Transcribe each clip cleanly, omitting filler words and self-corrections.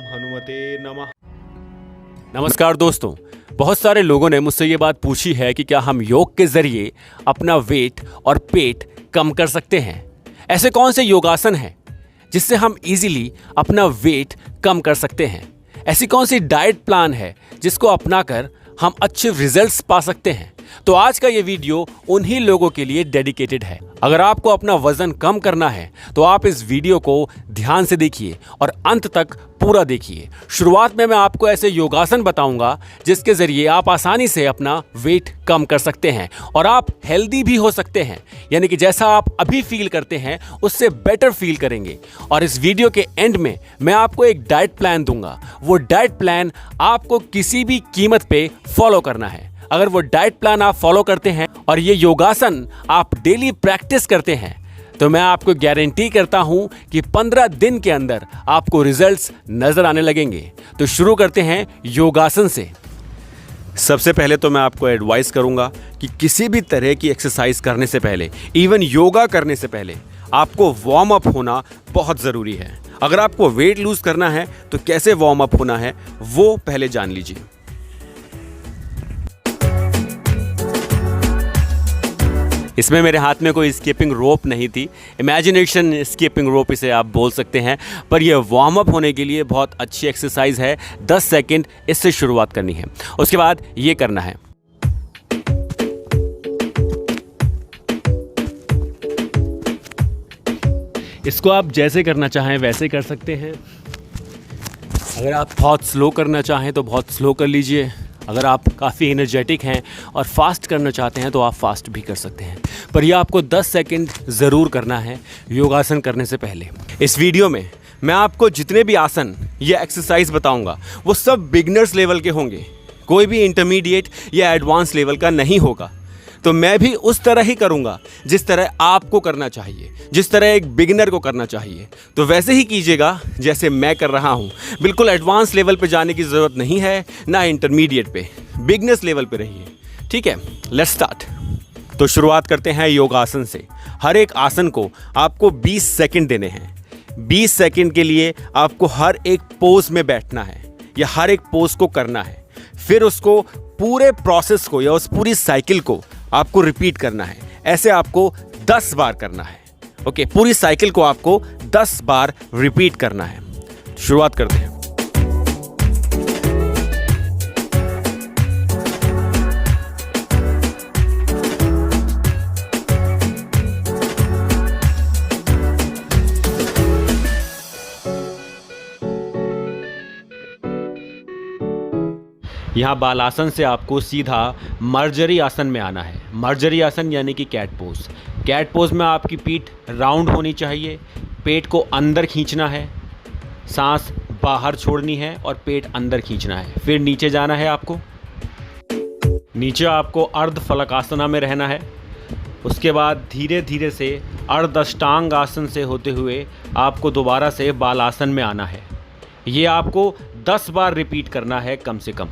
हनुमते नमः। नमस्कार दोस्तों, बहुत सारे लोगों ने मुझसे ये बात पूछी है कि क्या हम योग के ज़रिए अपना वेट और पेट कम कर सकते हैं। ऐसे कौन से योगासन हैं जिससे हम इजीली अपना वेट कम कर सकते हैं। ऐसी कौन सी डाइट प्लान है जिसको अपनाकर हम अच्छे रिजल्ट्स पा सकते हैं। तो आज का ये वीडियो उन्हीं लोगों के लिए डेडिकेटेड है। अगर आपको अपना वजन कम करना है तो आप इस वीडियो को ध्यान से देखिए और अंत तक पूरा देखिए। शुरुआत में मैं आपको ऐसे योगासन बताऊंगा जिसके जरिए आप आसानी से अपना वेट कम कर सकते हैं और आप हेल्दी भी हो सकते हैं, यानी कि जैसा आप अभी फील करते हैं उससे बेटर फील करेंगे। और इस वीडियो के एंड में मैं आपको एक डाइट प्लान दूंगा। वो डाइट प्लान आपको किसी भी कीमत पे फॉलो करना है। अगर वो डाइट प्लान आप फॉलो करते हैं और ये योगासन आप डेली प्रैक्टिस करते हैं तो मैं आपको गारंटी करता हूं कि 15 दिन के अंदर आपको रिजल्ट्स नजर आने लगेंगे। तो शुरू करते हैं योगासन से। सबसे पहले तो मैं आपको एडवाइस करूंगा कि किसी भी तरह की एक्सरसाइज करने से पहले, इवन योगा करने से पहले, आपको वार्म अप होना बहुत ज़रूरी है। अगर आपको वेट लूज करना है तो कैसे वार्म अप होना है वो पहले जान लीजिए। इसमें मेरे हाथ में कोई स्कीपिंग रोप नहीं थी, इमेजिनेशन स्कीपिंग रोप इसे आप बोल सकते हैं, पर यह वार्म अप होने के लिए बहुत अच्छी एक्सरसाइज है। 10 सेकंड इससे शुरुआत करनी है, उसके बाद ये करना है। इसको आप जैसे करना चाहें वैसे कर सकते हैं। अगर आप बहुत स्लो करना चाहें तो बहुत स्लो कर लीजिए। अगर आप काफ़ी एनर्जेटिक हैं और फास्ट करना चाहते हैं तो आप फास्ट भी कर सकते हैं, पर यह आपको 10 सेकंड ज़रूर करना है योगासन करने से पहले। इस वीडियो में मैं आपको जितने भी आसन या एक्सरसाइज बताऊंगा वो सब बिगनर्स लेवल के होंगे, कोई भी इंटरमीडिएट या एडवांस लेवल का नहीं होगा। तो मैं भी उस तरह ही करूंगा जिस तरह आपको करना चाहिए, जिस तरह एक बिगिनर को करना चाहिए। तो वैसे ही कीजिएगा जैसे मैं कर रहा हूं। बिल्कुल एडवांस लेवल पे जाने की ज़रूरत नहीं है, ना इंटरमीडिएट पे, बिगनर्स लेवल पे रहिए। ठीक है, लेट्स स्टार्ट। तो शुरुआत करते हैं योगासन से। हर एक आसन को आपको 20 सेकंड देने हैं। 20 सेकंड के लिए आपको हर एक पोज में बैठना है या हर एक पोज को करना है। फिर उसको पूरे प्रोसेस को या उस पूरी साइकिल को आपको रिपीट करना है। ऐसे आपको 10 बार करना है। ओके, पूरी साइकिल को आपको 10 बार रिपीट करना है। शुरुआत करते हैं। यहाँ बालासन से आपको सीधा मर्जरी आसन में आना है। मर्जरी आसन यानी कि कैट पोज। कैट पोज में आपकी पीठ राउंड होनी चाहिए, पेट को अंदर खींचना है, सांस बाहर छोड़नी है और पेट अंदर खींचना है। फिर नीचे जाना है आपको। नीचे आपको अर्ध फलकासना में रहना है। उसके बाद धीरे धीरे से अर्धअष्टांग आसन से होते हुए आपको दोबारा से बालासन में आना है। ये आपको 10 बार रिपीट करना है कम से कम।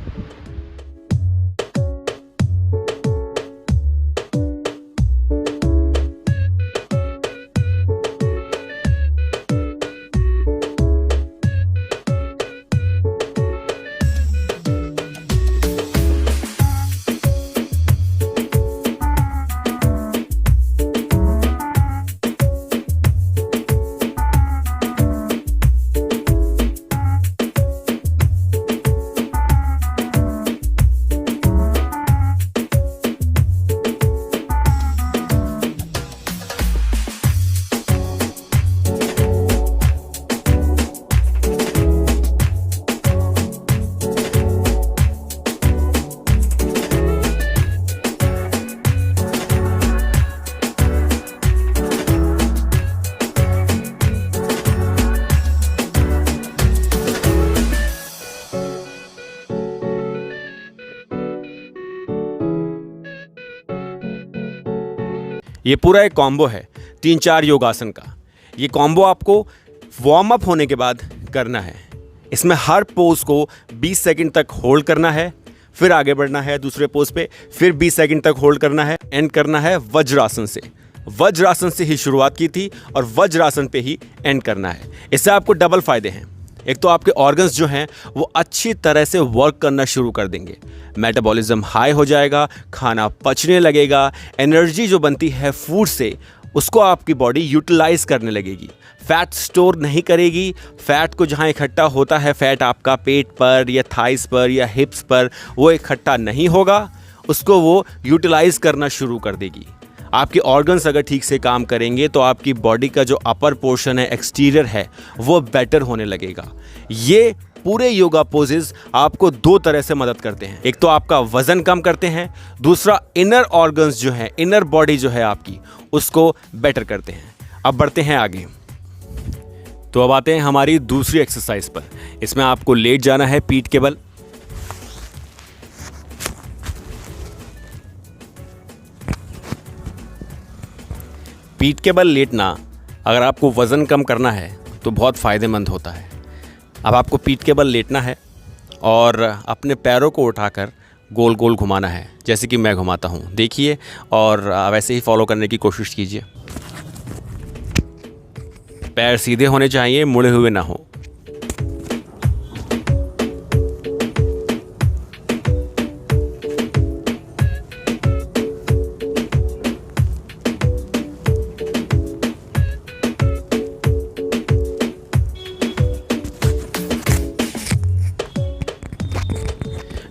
ये पूरा एक कॉम्बो है 3-4 योगासन का। ये कॉम्बो आपको वार्म अप होने के बाद करना है। इसमें हर पोज को 20 सेकंड तक होल्ड करना है, फिर आगे बढ़ना है दूसरे पोज पे, फिर 20 सेकंड तक होल्ड करना है, एंड करना है वज्रासन से। वज्रासन से ही शुरुआत की थी और वज्रासन पे ही एंड करना है। इससे आपको डबल फायदे हैं। एक तो आपके ऑर्गन्स जो हैं वो अच्छी तरह से वर्क करना शुरू कर देंगे, मेटाबॉलिज्म हाई हो जाएगा, खाना पचने लगेगा, एनर्जी जो बनती है फूड से उसको आपकी बॉडी यूटिलाइज करने लगेगी, फैट स्टोर नहीं करेगी। फैट को जहाँ इकट्ठा होता है, फैट आपका पेट पर या थाइस पर या हिप्स पर, वो इकट्ठा नहीं होगा, उसको वो यूटिलाइज करना शुरू कर देगी। आपके ऑर्गन्स अगर ठीक से काम करेंगे तो आपकी बॉडी का जो अपर पोर्शन है, एक्सटीरियर है, वो बेटर होने लगेगा। ये पूरे योगा पोजेस आपको दो तरह से मदद करते हैं। एक तो आपका वजन कम करते हैं, दूसरा इनर ऑर्गन्स जो है, इनर बॉडी जो है आपकी, उसको बेटर करते हैं। अब बढ़ते हैं आगे। तो अब आते हैं हमारी दूसरी एक्सरसाइज पर। इसमें आपको लेट जाना है पीठ के बल। पीठ के बल लेटना अगर आपको वज़न कम करना है तो बहुत फ़ायदेमंद होता है। अब आपको पीठ के बल लेटना है और अपने पैरों को उठाकर गोल गोल घुमाना है, जैसे कि मैं घुमाता हूँ, देखिए, और वैसे ही फॉलो करने की कोशिश कीजिए। पैर सीधे होने चाहिए, मुड़े हुए ना हो।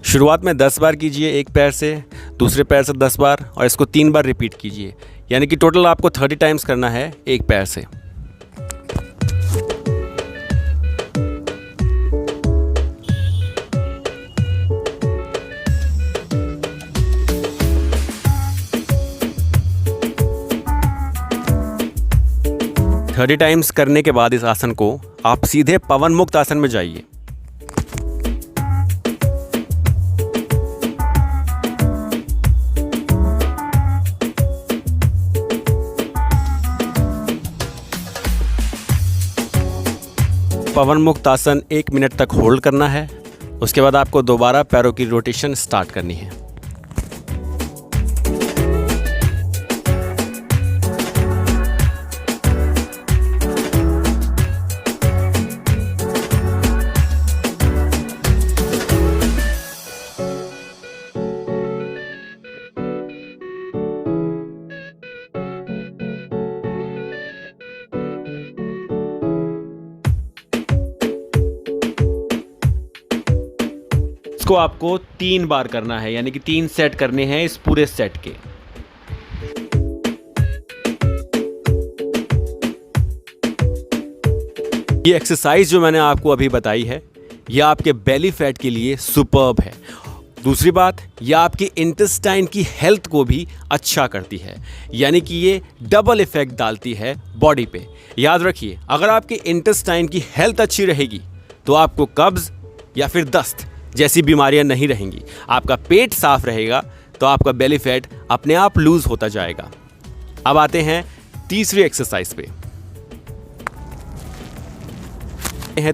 शुरुआत में 10 बार कीजिए एक पैर से, दूसरे पैर से 10 बार, और इसको 3 बार रिपीट कीजिए, यानी कि टोटल आपको 30 टाइम्स करना है एक पैर से। थर्टी टाइम्स करने के बाद इस आसन को आप सीधे पवन मुक्त आसन में जाइए। पवन मुक्त आसन 1 मिनट तक होल्ड करना है। उसके बाद आपको दोबारा पैरों की रोटेशन स्टार्ट करनी है। इसको आपको 3 बार करना है, यानी कि 3 सेट करने हैं इस पूरे सेट के। ये एक्सरसाइज जो मैंने आपको अभी बताई है, ये आपके बेली फैट के लिए सुपर्ब है। दूसरी बात, ये आपकी इंटेस्टाइन की हेल्थ को भी अच्छा करती है, यानी कि ये डबल इफेक्ट डालती है बॉडी पे। याद रखिए, अगर आपकी इंटेस्टाइन की हेल्थ अच्छी रहेगी तो आपको कब्ज या फिर दस्त जैसी बीमारियां नहीं रहेंगी। आपका पेट साफ रहेगा तो आपका बेली फैट अपने आप लूज होता जाएगा। अब आते हैं तीसरी एक्सरसाइज पे,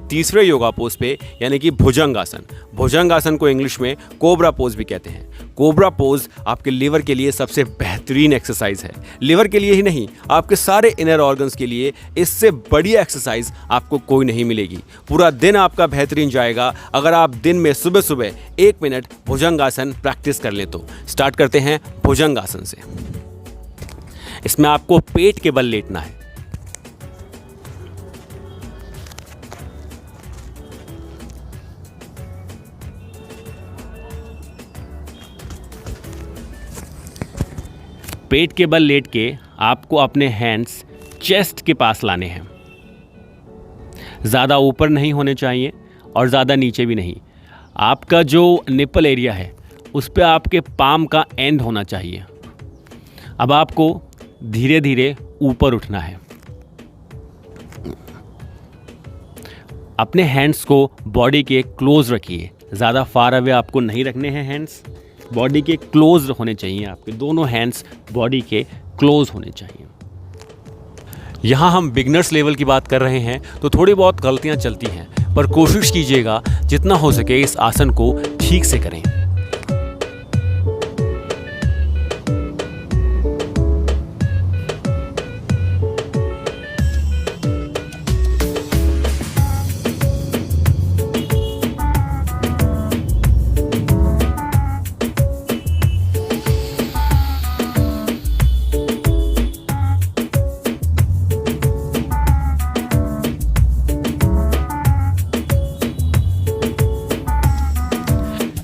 तीसरे योगा पोज पे, यानी कि भुजंगासन। भुजंगासन को इंग्लिश में कोबरा पोज भी कहते हैं। कोबरा पोज आपके लीवर के लिए सबसे बेहतरीन एक्सरसाइज है। लीवर के लिए ही नहीं, आपके सारे इनर ऑर्गन्स के लिए इससे बढ़िया एक्सरसाइज आपको कोई नहीं मिलेगी। पूरा दिन आपका बेहतरीन जाएगा अगर आप दिन में सुबह सुबह 1 मिनट भुजंगासन प्रैक्टिस कर लें तो। स्टार्ट करते हैं भुजंगासन से। इसमें आपको पेट के बल लेटना है। पेट के बल लेट के आपको अपने हैंड्स चेस्ट के पास लाने हैं। ज़्यादा ऊपर नहीं होने चाहिए और ज़्यादा नीचे भी नहीं। आपका जो निपल एरिया है उस पे आपके पाम का एंड होना चाहिए। अब आपको धीरे धीरे ऊपर उठना है। अपने हैंड्स को बॉडी के क्लोज रखिए, ज़्यादा फार अवे आपको नहीं रखने हैं। हैंड्स बॉडी के क्लोज होने चाहिए, आपके दोनों हैंड्स बॉडी के क्लोज होने चाहिए। यहाँ हम बिगनर्स लेवल की बात कर रहे हैं तो थोड़ी बहुत गलतियाँ चलती हैं, पर कोशिश कीजिएगा जितना हो सके इस आसन को ठीक से करें।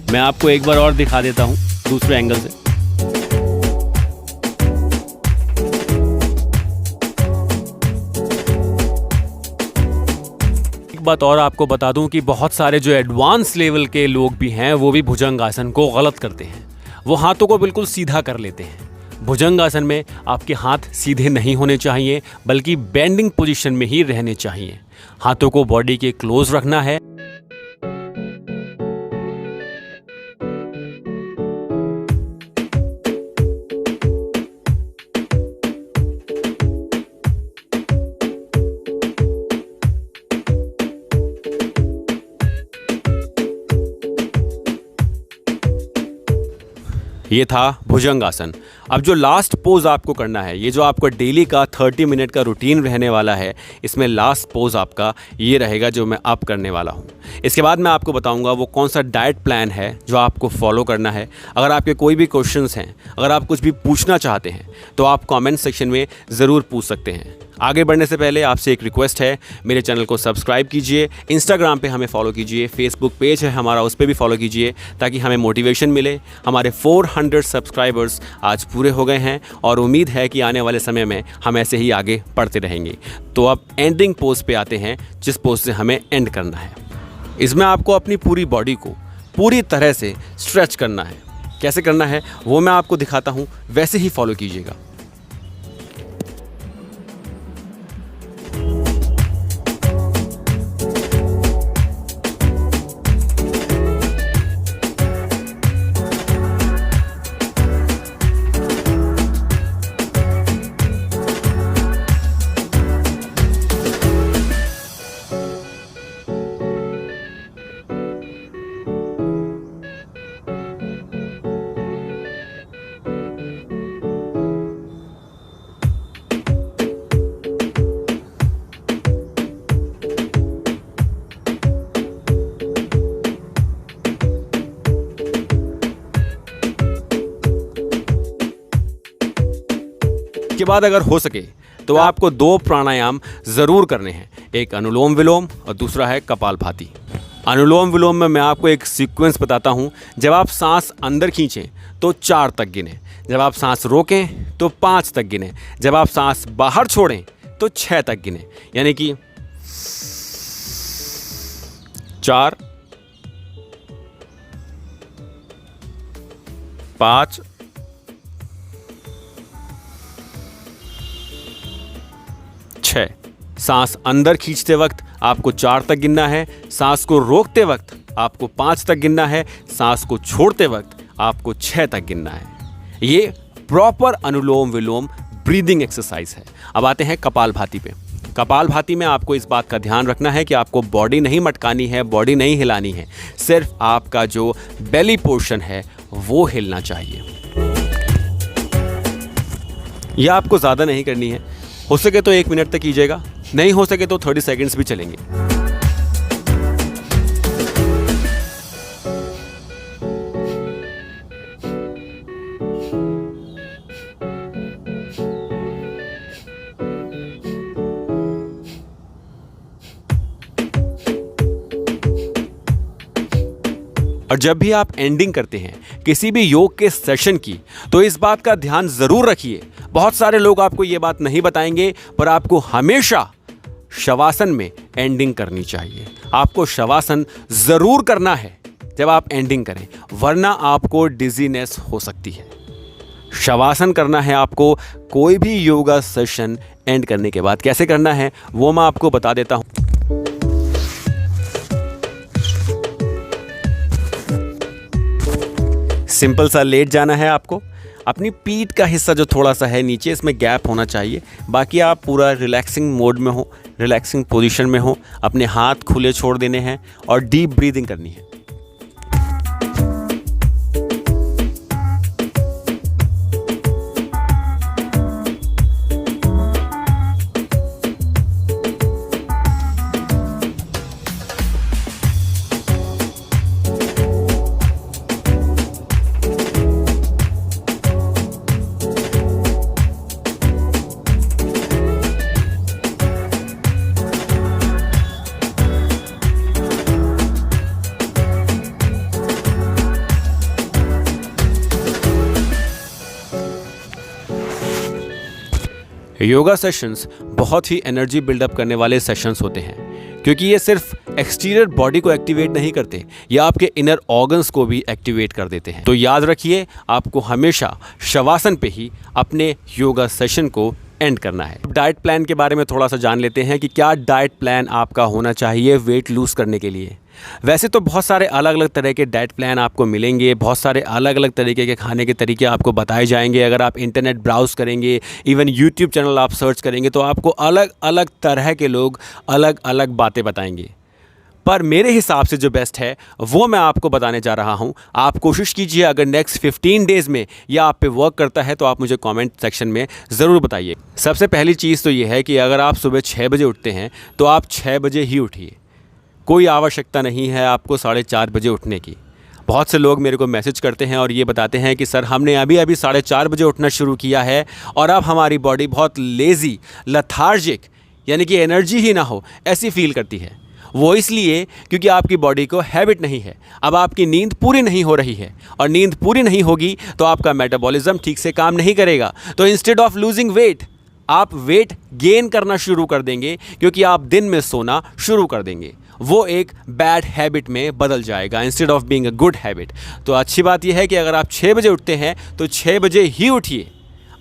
मैं आपको एक बार और दिखा देता हूँ दूसरे एंगल से। एक बात और आपको बता दूं कि बहुत सारे जो एडवांस लेवल के लोग भी हैं वो भी भुजंगासन को गलत करते हैं। वो हाथों को बिल्कुल सीधा कर लेते हैं। भुजंगासन में आपके हाथ सीधे नहीं होने चाहिए, बल्कि बेंडिंग पोजीशन में ही रहने चाहिए। हाथों को बॉडी के क्लोज रखना है। ये था भुजंगासन। अब जो लास्ट पोज आपको करना है, ये जो आपको डेली का 30 मिनट का रूटीन रहने वाला है, इसमें लास्ट पोज आपका ये रहेगा जो मैं अब करने वाला हूँ। इसके बाद मैं आपको बताऊँगा वो कौन सा डाइट प्लान है जो आपको फॉलो करना है। अगर आपके कोई भी क्वेश्चंस हैं, अगर आप कुछ भी पूछना चाहते हैं तो आप कमेंट सेक्शन में ज़रूर पूछ सकते हैं। आगे बढ़ने से पहले आपसे एक रिक्वेस्ट है, मेरे चैनल को सब्सक्राइब कीजिए, इंस्टाग्राम पे हमें फॉलो कीजिए, फेसबुक पेज है हमारा, उस पर भी फॉलो कीजिए ताकि हमें मोटिवेशन मिले। हमारे 400 सब्सक्राइबर्स आज पूरे हो गए हैं और उम्मीद है कि आने वाले समय में हम ऐसे ही आगे बढ़ते रहेंगे। तो अब एंडिंग पोज पे आते हैं, जिस पोज से हमें एंड करना है। इसमें आपको अपनी पूरी बॉडी को पूरी तरह से स्ट्रेच करना है। कैसे करना है वो मैं आपको दिखाता हूँ, वैसे ही फॉलो कीजिएगा। के बाद अगर हो सके तो आपको 2 प्राणायाम ज़रूर करने हैं। एक अनुलोम विलोम और दूसरा है कपालभाति। अनुलोम विलोम में मैं आपको एक सीक्वेंस बताता हूँ। जब आप सांस अंदर खींचें तो 4 तक गिनें, जब आप सांस रोकें तो 5 तक गिनें, जब आप सांस बाहर छोड़ें तो 6 तक गिनें। यानी कि 4, 5, 6। सांस अंदर खींचते वक्त आपको 4 तक गिनना है, सांस को रोकते वक्त आपको 5 तक गिनना है, सांस को छोड़ते वक्त आपको 6 तक गिनना है। ये प्रॉपर अनुलोम विलोम ब्रीदिंग एक्सरसाइज है। अब आते हैं कपालभाति पे। कपालभाति में आपको इस बात का ध्यान रखना है कि आपको बॉडी नहीं मटकानी है, बॉडी नहीं हिलानी है, सिर्फ आपका जो बेली पोर्शन है वो हिलना चाहिए। यह आपको ज़्यादा नहीं करनी है, हो सके तो 1 मिनट तक कीजिएगा, नहीं हो सके तो 30 सेकंड्स भी चलेंगे। और जब भी आप एंडिंग करते हैं किसी भी योग के सेशन की, तो इस बात का ध्यान ज़रूर रखिए। बहुत सारे लोग आपको ये बात नहीं बताएंगे, पर आपको हमेशा शवासन में एंडिंग करनी चाहिए। आपको शवासन ज़रूर करना है जब आप एंडिंग करें, वरना आपको डिजीनेस हो सकती है। शवासन करना है आपको कोई भी योगा सेशन एंड करने के बाद। कैसे करना है वो मैं आपको बता देता हूँ। सिंपल सा लेट जाना है आपको। अपनी पीठ का हिस्सा जो थोड़ा सा है नीचे, इसमें गैप होना चाहिए। बाकी आप पूरा रिलैक्सिंग मोड में हो, रिलैक्सिंग पोजीशन में हो। अपने हाथ खुले छोड़ देने हैं और डीप ब्रीदिंग करनी है। योगा सेशंस बहुत ही एनर्जी बिल्डअप करने वाले सेशंस होते हैं, क्योंकि ये सिर्फ एक्सटीरियर बॉडी को एक्टिवेट नहीं करते, ये आपके इनर ऑर्गन्स को भी एक्टिवेट कर देते हैं। तो याद रखिए, आपको हमेशा शवासन पे ही अपने योगा सेशन को एंड करना है। डाइट प्लान के बारे में थोड़ा सा जान लेते हैं कि क्या डाइट प्लान आपका होना चाहिए वेट लूज़ करने के लिए। वैसे तो बहुत सारे अलग अलग तरह के डाइट प्लान आपको मिलेंगे, बहुत सारे अलग अलग तरीके के खाने के तरीके आपको बताए जाएंगे। अगर आप इंटरनेट ब्राउज़ करेंगे, इवन यूट्यूब चैनल आप सर्च करेंगे, तो आपको अलग अलग तरह के लोग अलग अलग बातें बताएंगे। पर मेरे हिसाब से जो बेस्ट है वो मैं आपको बताने जा रहा हूँ। आप कोशिश कीजिए, अगर नेक्स्ट 15 डेज़ में यह आप पे वर्क करता है तो आप मुझे कमेंट सेक्शन में ज़रूर बताइए। सबसे पहली चीज़ तो ये है कि अगर आप सुबह 6 बजे उठते हैं तो आप 6 बजे ही उठिए। कोई आवश्यकता नहीं है आपको 4:30 बजे उठने की। बहुत से लोग मेरे को मैसेज करते हैं और ये बताते हैं कि सर, हमने अभी 4:30 बजे उठना शुरू किया है और अब हमारी बॉडी बहुत लेज़ी, लथार्जिक, यानी कि एनर्जी ही ना हो ऐसी फील करती है। वो इसलिए क्योंकि आपकी बॉडी को हैबिट नहीं है। अब आपकी नींद पूरी नहीं हो रही है और नींद पूरी नहीं होगी तो आपका मेटाबॉलिज्म ठीक से काम नहीं करेगा। तो इंस्टेड ऑफ लूजिंग वेट, आप वेट गेन करना शुरू कर देंगे, क्योंकि आप दिन में सोना शुरू कर देंगे। वो एक बैड हैबिट में बदल जाएगा instead of being a good habit. तो अच्छी बात यह है कि अगर आप 6 बजे उठते हैं तो 6 बजे ही उठिए,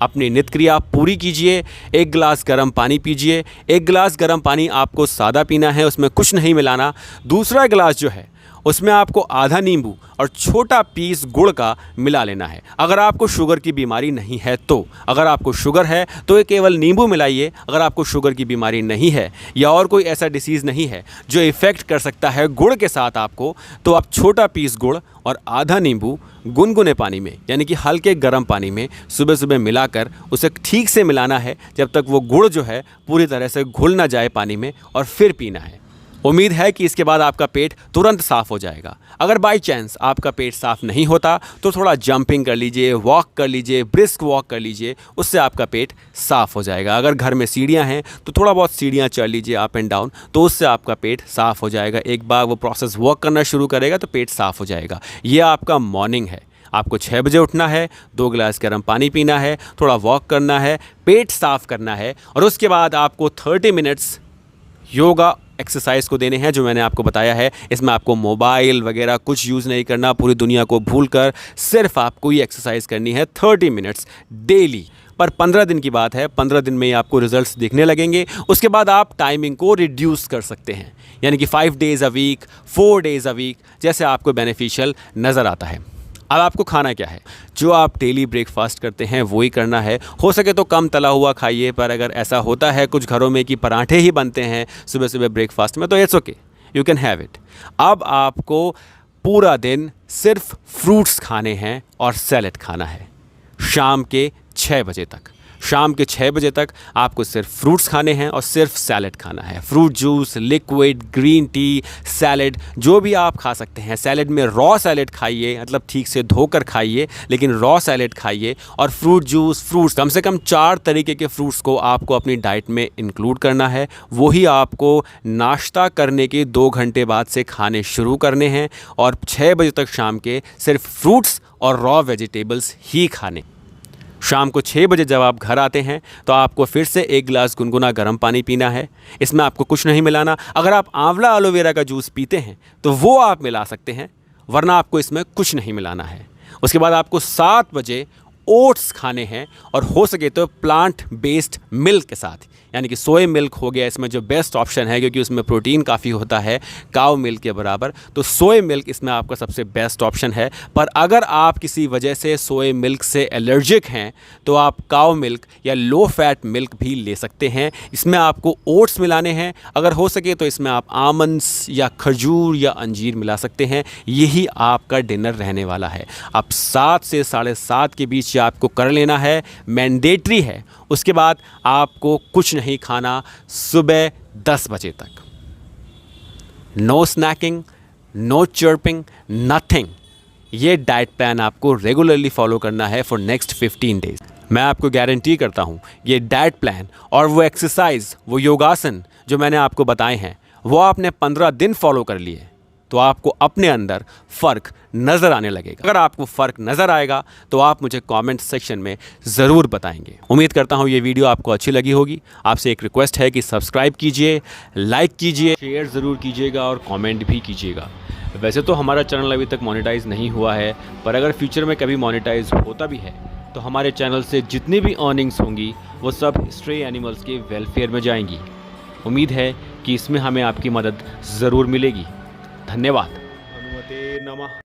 अपनी नित्य क्रिया पूरी कीजिए। 1 गिलास गर्म पानी पीजिए। 1 गिलास गर्म पानी आपको सादा पीना है, उसमें कुछ नहीं मिलाना। दूसरा गिलास जो है उसमें आपको आधा नींबू और छोटा पीस गुड़ का मिला लेना है। अगर आपको शुगर की बीमारी नहीं है तो, अगर आपको शुगर है तो ये केवल नींबू मिलाइए। अगर आपको शुगर की बीमारी नहीं है या और कोई ऐसा डिसीज़ नहीं है जो इफ़ेक्ट कर सकता है गुड़ के साथ आपको, तो आप छोटा पीस गुड़ और आधा नींबू गुनगुने पानी में, यानी कि हल्के गर्म पानी में सुबह सुबह मिलाकर उसे ठीक से मिलाना है जब तक वो गुड़ जो है पूरी तरह से घुल ना जाए पानी में, और फिर पीना है। उम्मीद है कि इसके बाद आपका पेट तुरंत साफ़ हो जाएगा। अगर बाई चांस आपका पेट साफ़ नहीं होता तो थोड़ा जंपिंग कर लीजिए, वॉक कर लीजिए, ब्रिस्क वॉक कर लीजिए, उससे आपका पेट साफ़ हो जाएगा। अगर घर में सीढ़ियाँ हैं तो थोड़ा बहुत सीढ़ियाँ चढ़ लीजिए अप एंड डाउन, तो उससे आपका पेट साफ़ हो जाएगा। एक बार वो प्रोसेस वर्क करना शुरू करेगा तो पेट साफ़ हो जाएगा। ये आपका मॉर्निंग है। आपको 6 बजे उठना है, 2 गिलास गर्म पानी पीना है, थोड़ा वॉक करना है, पेट साफ़ करना है, और उसके बाद आपको 30 मिनट्स योगा एक्सरसाइज को देने हैं जो मैंने आपको बताया है। इसमें आपको मोबाइल वगैरह कुछ यूज़ नहीं करना, पूरी दुनिया को भूलकर सिर्फ आपको ये एक्सरसाइज करनी है 30 मिनट्स डेली। पर 15 दिन की बात है, 15 दिन में ही आपको रिजल्ट्स दिखने लगेंगे। उसके बाद आप टाइमिंग को रिड्यूस कर सकते हैं, यानी कि 5 days a week, 4 days a week, जैसे आपको बेनिफिशियल नज़र आता है। अब आपको खाना क्या है? जो आप डेली ब्रेकफास्ट करते हैं वो ही करना है। हो सके तो कम तला हुआ खाइए, पर अगर ऐसा होता है कुछ घरों में कि पराठे ही बनते हैं सुबह सुबह ब्रेकफास्ट में, तो it's okay, you can have it. अब आपको पूरा दिन सिर्फ फ्रूट्स खाने हैं और सैलेड खाना है शाम के 6 बजे तक। शाम के 6 बजे तक आपको सिर्फ फ्रूट्स खाने हैं और सिर्फ सैलेड खाना है। Fruit juice, liquid, green tea, salad, जो भी आप खा सकते हैं। सैलेड में रॉ सैलेड खाइए, मतलब ठीक से धोकर खाइए, लेकिन रॉ सैलेड खाइए। और फ्रूट जूस, फ्रूट्स, कम से कम 4 तरीके के फ्रूट्स को आपको अपनी डाइट में इंक्लूड करना है। वही आपको नाश्ता करने के 2 घंटे बाद से खाने शुरू करने हैं, और 6 बजे तक शाम के सिर्फ फ्रूट्स और रॉ वेजिटेबल्स ही खाने। शाम को 6 बजे जब आप घर आते हैं तो आपको फिर से 1 गिलास गुनगुना गर्म पानी पीना है। इसमें आपको कुछ नहीं मिलाना। अगर आप आंवला एलोवेरा का जूस पीते हैं तो वो आप मिला सकते हैं, वरना आपको इसमें कुछ नहीं मिलाना है। उसके बाद आपको 7 बजे ओट्स खाने हैं, और हो सके तो प्लांट बेस्ड मिल्क के साथ, यानी कि सोए मिल्क हो गया इसमें जो बेस्ट ऑप्शन है, क्योंकि उसमें प्रोटीन काफ़ी होता है काऊ मिल्क के बराबर। तो सोए मिल्क इसमें आपका सबसे बेस्ट ऑप्शन है। पर अगर आप किसी वजह से सोए मिल्क से एलर्जिक हैं तो आप काऊ मिल्क या लो फैट मिल्क भी ले सकते हैं। इसमें आपको ओट्स मिलाने हैं। अगर हो सके तो इसमें आप आमंड्स या खजूर या अंजीर मिला सकते हैं। यही आपका डिनर रहने वाला है। अब 7 से 7:30 के बीच आपको कर लेना है, मैंडेटरी है। उसके बाद आपको कुछ नहीं खाना सुबह 10 बजे तक। No snacking, no chirping, nothing. ये डाइट प्लान आपको रेगुलरली फॉलो करना है फॉर नेक्स्ट 15 डेज। मैं आपको गारंटी करता हूँ ये डाइट प्लान और वो एक्सरसाइज, वो योगासन जो मैंने आपको बताए हैं, वो आपने 15 दिन फॉलो कर लिए तो आपको अपने अंदर फ़र्क नज़र आने लगेगा। अगर आपको फ़र्क नज़र आएगा तो आप मुझे कमेंट सेक्शन में ज़रूर बताएंगे। उम्मीद करता हूँ ये वीडियो आपको अच्छी लगी होगी। आपसे एक रिक्वेस्ट है कि सब्सक्राइब कीजिए, लाइक कीजिए, शेयर ज़रूर कीजिएगा और कमेंट भी कीजिएगा। वैसे तो हमारा चैनल अभी तक मोनेटाइज नहीं हुआ है, पर अगर फ्यूचर में कभी मोनेटाइज होता भी है तो हमारे चैनल से जितनी भी अर्निंग्स होंगी वो सब स्ट्रे एनिमल्स के वेलफेयर में जाएंगी। उम्मीद है कि इसमें हमें आपकी मदद ज़रूर मिलेगी। धन्यवाद। हनुमते नमः।